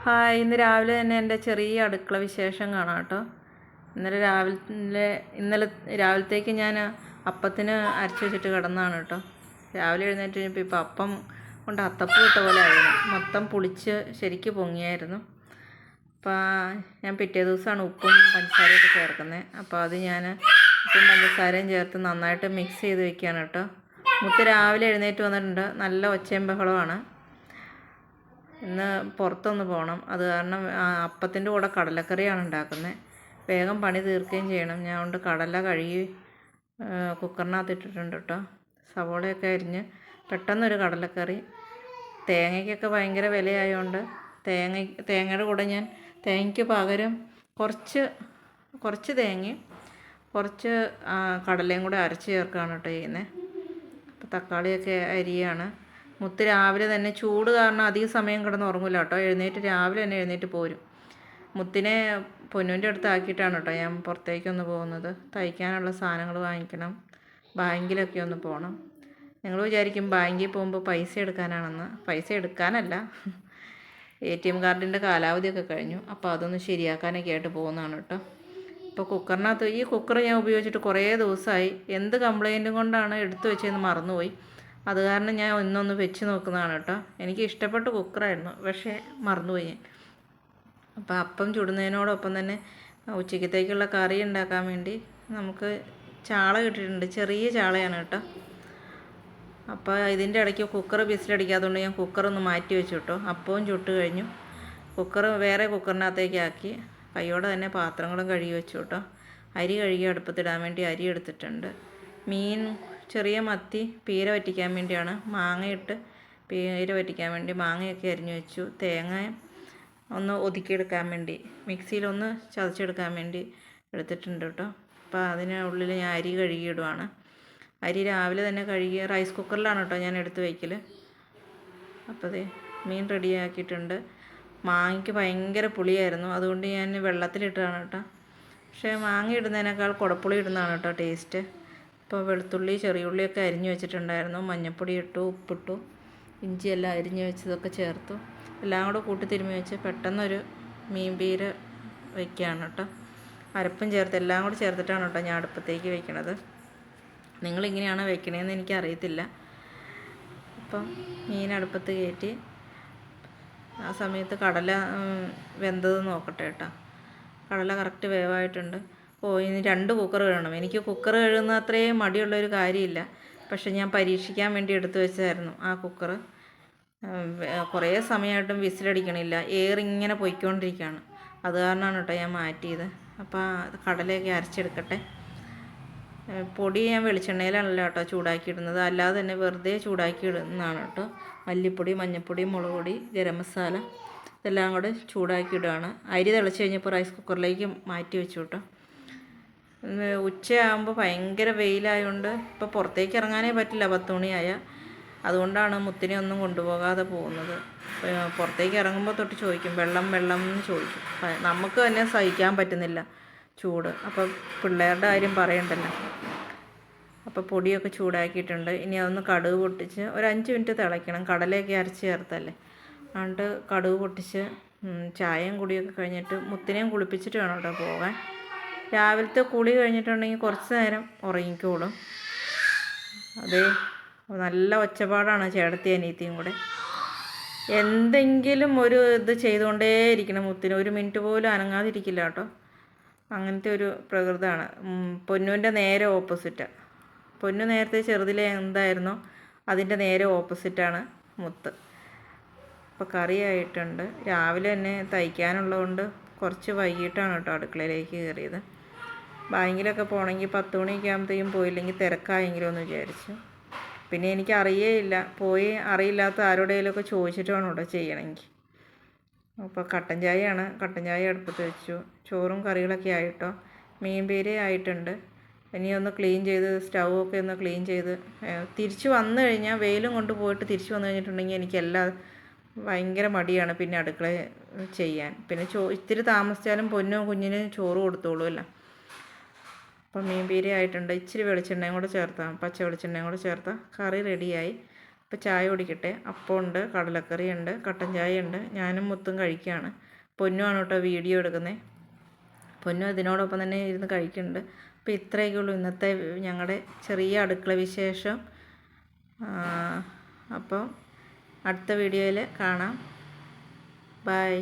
Hi, ഇന്ന് രാവിലെ തന്നെ എൻ്റെ ചെറിയ അടുക്കള വിശേഷം കാണാം കേട്ടോ. ഇന്നലെ രാവിലത്തേക്ക് ഞാൻ അപ്പത്തിന് അരച്ച് വെച്ചിട്ട് കിടന്നതാണ് കേട്ടോ. രാവിലെ എഴുന്നേറ്റ് കഴിഞ്ഞപ്പോൾ ഇപ്പോൾ അപ്പം കൊണ്ട് അത്തപ്പൂ ഇട്ട പോലെ ആയിരുന്നു. മൊത്തം പുളിച്ച് ശരിക്ക് പൊങ്ങിയായിരുന്നു. അപ്പോൾ ഞാൻ പിറ്റേ ദിവസമാണ് ഉപ്പും പഞ്ചസാരയൊക്കെ ചേർക്കുന്നത്. അപ്പോൾ അത് ഞാൻ ഉപ്പും പഞ്ചസാരയും ചേർത്ത് നന്നായിട്ട് മിക്സ് ചെയ്ത് വെക്കുകയാണ് കേട്ടോ. മുത്ത് രാവിലെ എഴുന്നേറ്റ് വന്നിട്ടുണ്ട്. നല്ല ഒച്ചയും ബഹളമാണ്. ഇന്ന് പുറത്തൊന്ന് പോകണം. അത് കാരണം അപ്പത്തിൻ്റെ കൂടെ കടലക്കറിയാണ് ഉണ്ടാക്കുന്നത്. വേഗം പണി തീർക്കുകയും ചെയ്യണം. ഞാൻ കൊണ്ട് കടല കഴുകി കുക്കറിനകത്ത് ഇട്ടിട്ടുണ്ട് കേട്ടോ. സവോളയൊക്കെ അരിഞ്ഞ് പെട്ടെന്നൊരു കടലക്കറി. തേങ്ങയ്ക്കൊക്കെ ഭയങ്കര വിലയായതുകൊണ്ട് തേങ്ങയുടെ കൂടെ ഞാൻ തേങ്ങയ്ക്ക് പകരം കുറച്ച് തേങ്ങയും കുറച്ച് കടലയും കൂടെ അരച്ച് ചേർക്കുകയാണ് കേട്ടോ ചെയ്യുന്നത്. അപ്പോൾ തക്കാളിയൊക്കെ അരിയാണ്. മുത്ത് രാവിലെ തന്നെ ചൂട് കാരണം അധികം സമയം കിടന്ന് ഉറങ്ങില്ല കേട്ടോ. രാവിലെ തന്നെ എഴുന്നേറ്റ് പോരും. മുത്തിനെ പൊന്നുവിൻ്റെ അടുത്ത് ആക്കിയിട്ടാണ് കേട്ടോ ഞാൻ പുറത്തേക്കൊന്ന് പോകുന്നത്. തയ്ക്കാനുള്ള സാധനങ്ങൾ വാങ്ങിക്കണം. ബാങ്കിലൊക്കെ ഒന്ന് പോകണം. നിങ്ങൾ വിചാരിക്കും ബാങ്കിൽ പോകുമ്പോൾ പൈസ എടുക്കാനാണെന്ന്. പൈസ എടുക്കാനല്ല, ATM കാർഡിൻ്റെ കാലാവധിയൊക്കെ കഴിഞ്ഞു. അപ്പോൾ അതൊന്ന് ശരിയാക്കാനൊക്കെ ആയിട്ട് പോകുന്നതാണ് കേട്ടോ. ഇപ്പോൾ ഈ കുക്കർ ഞാൻ ഉപയോഗിച്ചിട്ട് കുറേ ദിവസമായി. എന്ത് കംപ്ലൈൻറ്റും കൊണ്ടാണ് എടുത്തു വെച്ചതെന്ന് മറന്നുപോയി. അത് കാരണം ഞാൻ ഇന്നൊന്ന് വെച്ച് നോക്കുന്നതാണ് കേട്ടോ. എനിക്ക് ഇഷ്ടപ്പെട്ട കുക്കറായിരുന്നു, പക്ഷേ മറന്നുപോയി ഞാൻ. അപ്പോൾ അപ്പം ചുടുന്നതിനോടൊപ്പം തന്നെ ഉച്ചക്കത്തേക്കുള്ള കറി ഉണ്ടാക്കാൻ വേണ്ടി നമുക്ക് ചാള കിട്ടിയിട്ടുണ്ട്. ചെറിയ ചാളയാണ് കേട്ടോ. അപ്പോൾ ഇതിൻ്റെ ഇടയ്ക്ക് കുക്കർ വിസിലടിക്കാത്തതുകൊണ്ട് ഞാൻ കുക്കറൊന്ന് മാറ്റി വെച്ചു കേട്ടോ. അപ്പവും ചുട്ട് കഴിഞ്ഞു. വേറെ കുക്കറിനകത്തേക്ക് ആക്കി കൈയോടെ തന്നെ പാത്രങ്ങളും കഴുകി വെച്ചു കേട്ടോ. അരി കഴുകി അടുപ്പത്തിടാൻ വേണ്ടി അരി എടുത്തിട്ടുണ്ട്. മീൻ ചെറിയ മത്തി പീര വറ്റിക്കാൻ വേണ്ടിയാണ്. പീര വറ്റിക്കാൻ വേണ്ടി മാങ്ങയൊക്കെ അരിഞ്ഞു വെച്ചു. തേങ്ങ ഒന്ന് ഒതുക്കിയെടുക്കാൻ വേണ്ടി മിക്സിയിലൊന്ന് ചതച്ചെടുക്കാൻ വേണ്ടി എടുത്തിട്ടുണ്ട് കേട്ടോ. അപ്പോൾ അതിനുള്ളിൽ ഞാൻ അരി കഴുകിയിടുവാണ്. അരി രാവിലെ തന്നെ കഴുകി റൈസ് കുക്കറിലാണ് കേട്ടോ ഞാൻ എടുത്ത് വയ്ക്കൽ. അപ്പോൾ മീൻ റെഡിയാക്കിയിട്ടുണ്ട്. മാങ്ങയ്ക്ക് ഭയങ്കര പുളിയായിരുന്നു, അതുകൊണ്ട് ഞാൻ വെള്ളത്തിലിട്ടതാണ് കേട്ടോ. പക്ഷേ മാങ്ങ ഇടുന്നതിനേക്കാൾ കുടപ്പുളി ഇടുന്നതാണ് കേട്ടോ ടേസ്റ്റ്. ഇപ്പോൾ വെളുത്തുള്ളി ചെറിയുള്ളിയൊക്കെ അരിഞ്ഞു വെച്ചിട്ടുണ്ടായിരുന്നു. മഞ്ഞൾപ്പൊടി ഇട്ടു, ഉപ്പിട്ടു, ഇഞ്ചിയെല്ലാം അരിഞ്ഞു വെച്ചതൊക്കെ ചേർത്തു. എല്ലാം കൂടെ കൂട്ടി തിരുമ്മി വെച്ച് പെട്ടെന്നൊരു മീൻ പീര വയ്ക്കുകയാണ് കേട്ടോ. അരപ്പും ചേർത്ത് എല്ലാം കൂടെ ചേർത്തിട്ടാണ് കേട്ടോ ഞാൻ അടുപ്പത്തേക്ക് വയ്ക്കണത്. നിങ്ങളിങ്ങനെയാണ് വയ്ക്കണതെന്ന് എനിക്കറിയത്തില്ല. അപ്പം മീൻ അടുപ്പത്ത് കയറ്റി ആ സമയത്ത് കടല വെന്തത് നോക്കട്ടെ കേട്ടോ. കടല കറക്റ്റ് വേവായിട്ടുണ്ട്. ഇനി 2 കുക്കർ കഴുകണം. എനിക്ക് കുക്കർ കഴുകുന്ന അത്രയും മടിയുള്ളൊരു കാര്യമില്ല. പക്ഷെ ഞാൻ പരീക്ഷിക്കാൻ വേണ്ടി എടുത്തു വെച്ചായിരുന്നു ആ കുക്കർ. കുറേ സമയമായിട്ടും വിസിലടിക്കണില്ല. എയർ ഇങ്ങനെ പൊയ്ക്കൊണ്ടിരിക്കുകയാണ്. അത് കാരണമാണ് കേട്ടോ ഞാൻ മാറ്റിയത്. അപ്പോൾ കടലയൊക്കെ അരച്ചെടുക്കട്ടെ. പൊടി ഞാൻ വെളിച്ചെണ്ണയിലാണല്ലോ കേട്ടോ ചൂടാക്കിയിടുന്നത്. അല്ലാതെ തന്നെ വെറുതെ ചൂടാക്കി ഇടുന്നതാണ് കേട്ടോ. മല്ലിപ്പൊടി, മഞ്ഞൾപ്പൊടി, മുളക് പൊടി, ഗരം മസാല ഇതെല്ലാം കൂടെ ചൂടാക്കിയിടുകയാണ്. അരി തിളച്ച് കഴിഞ്ഞപ്പോൾ റൈസ് കുക്കറിലേക്ക് മാറ്റി വെച്ചു കേട്ടോ. ഉച്ചയാകുമ്പോൾ ഭയങ്കര വെയിലായതുകൊണ്ട് ഇപ്പോൾ പുറത്തേക്ക് ഇറങ്ങാനേ പറ്റില്ല. 10 മണിയായ. അതുകൊണ്ടാണ് മുത്തിനെ ഒന്നും കൊണ്ടുപോകാതെ പോകുന്നത്. പുറത്തേക്ക് ഇറങ്ങുമ്പോൾ തൊട്ട് ചോദിക്കും വെള്ളം എന്ന് ചോദിക്കും. നമുക്ക് തന്നെ സഹിക്കാൻ പറ്റുന്നില്ല ചൂട്. അപ്പോൾ പിള്ളേരുടെ കാര്യം പറയണ്ടല്ലോ. അപ്പോൾ പൊടിയൊക്കെ ചൂടാക്കിയിട്ടുണ്ട്. ഇനി അതൊന്ന് കടുക് പൊട്ടിച്ച് ഒരു 5 മിനിറ്റ് തിളയ്ക്കണം. കടലയൊക്കെ അരച്ച് ചേർത്തല്ലേ. അതുകൊണ്ട് കടുക് പൊട്ടിച്ച് ചായയും കുടിയൊക്കെ കഴിഞ്ഞിട്ട് മുത്തിനെയും കുളിപ്പിച്ചിട്ട് വേണം കേട്ടോ പോകാൻ. രാവിലത്തെ കുളി കഴിഞ്ഞിട്ടുണ്ടെങ്കിൽ കുറച്ച് നേരം ഉറങ്ങിക്കോളും. നല്ല ഒച്ചപ്പാടാണ് ചേട്ടത്തി അനിയത്തിയും കൂടെ. എന്തെങ്കിലും ഒരു ഇത് ചെയ്തുകൊണ്ടേ ഇരിക്കണം മുത്തിന്. 1 മിനിറ്റ് പോലും അനങ്ങാതിരിക്കില്ല കേട്ടോ. അങ്ങനത്തെ ഒരു പ്രകൃതമാണ്. പൊന്നുവിൻ്റെ നേരെ ഓപ്പോസിറ്റാണ്. പൊന്നു നേരത്തെ ചെറുതിലെ എന്തായിരുന്നോ അതിൻ്റെ നേരെ ഓപ്പോസിറ്റാണ് മുത്ത്. അപ്പോൾ കറിയായിട്ടുണ്ട്. രാവിലെ തന്നെ തയ്ക്കാനുള്ളതുകൊണ്ട് കുറച്ച് വൈകിട്ടാണ് കേട്ടോ അടുക്കളയിലേക്ക് കയറിയത്. ബാങ്കിലൊക്കെ പോകണമെങ്കിൽ 10 മണിയൊക്കെ ആകുമ്പോഴത്തേക്കും പോയില്ലെങ്കിൽ തിരക്കായെങ്കിലും എന്ന് വിചാരിച്ചു. പിന്നെ എനിക്ക് പോയി അറിയില്ലാത്ത ആരോടെങ്കിലുമൊക്കെ ചോദിച്ചിട്ട് വേണം ഇവിടെ ചെയ്യണമെങ്കിൽ. അപ്പോൾ കട്ടൻ ചായ അടുപ്പത്ത് വെച്ചു. ചോറും കറികളൊക്കെ ആയിട്ടോ. മീൻ പീര ആയിട്ടുണ്ട്. ഇനി ഒന്ന് ക്ലീൻ ചെയ്ത് സ്റ്റൗവൊക്കെ ഒന്ന് ക്ലീൻ ചെയ്ത് തിരിച്ച് വന്നു കഴിഞ്ഞാൽ വെയിലും കൊണ്ട് പോയിട്ട് തിരിച്ച് വന്നു കഴിഞ്ഞിട്ടുണ്ടെങ്കിൽ എനിക്കെല്ലാം ഭയങ്കര മടിയാണ് പിന്നെ അടുക്കള ചെയ്യാൻ. പിന്നെ ഇത്തിരി താമസിച്ചാലും പൊന്നും കുഞ്ഞിന് ചോറ് കൊടുത്തോളുമല്ലോ. അപ്പം മീൻ പീര ആയിട്ടുണ്ട്. ഇച്ചിരി വെളിച്ചെണ്ണയും കൂടെ ചേർത്താൽ പച്ച വെളിച്ചെണ്ണയും കൂടെ ചേർത്താൽ കറി റെഡിയായി. ഇപ്പോൾ ചായ കുടിക്കട്ടെ. അപ്പമുണ്ട്, കടലക്കറിയുണ്ട്, കട്ടൻ ചായ ഉണ്ട്. ഞാനും മുത്തും കഴിക്കുകയാണ്. പൊന്നുമാണ് കേട്ടോ വീഡിയോ എടുക്കുന്നത്. പൊന്നും ഇതിനോടൊപ്പം തന്നെ ഇരുന്ന് കഴിക്കുന്നുണ്ട്. അപ്പോൾ ഇത്രയൊക്കെ ഉള്ളൂ ഇന്നത്തെ ഞങ്ങളുടെ ചെറിയ അടുക്കള വിശേഷം. അപ്പോൾ അടുത്ത വീഡിയോയിൽ കാണാം. ബൈ.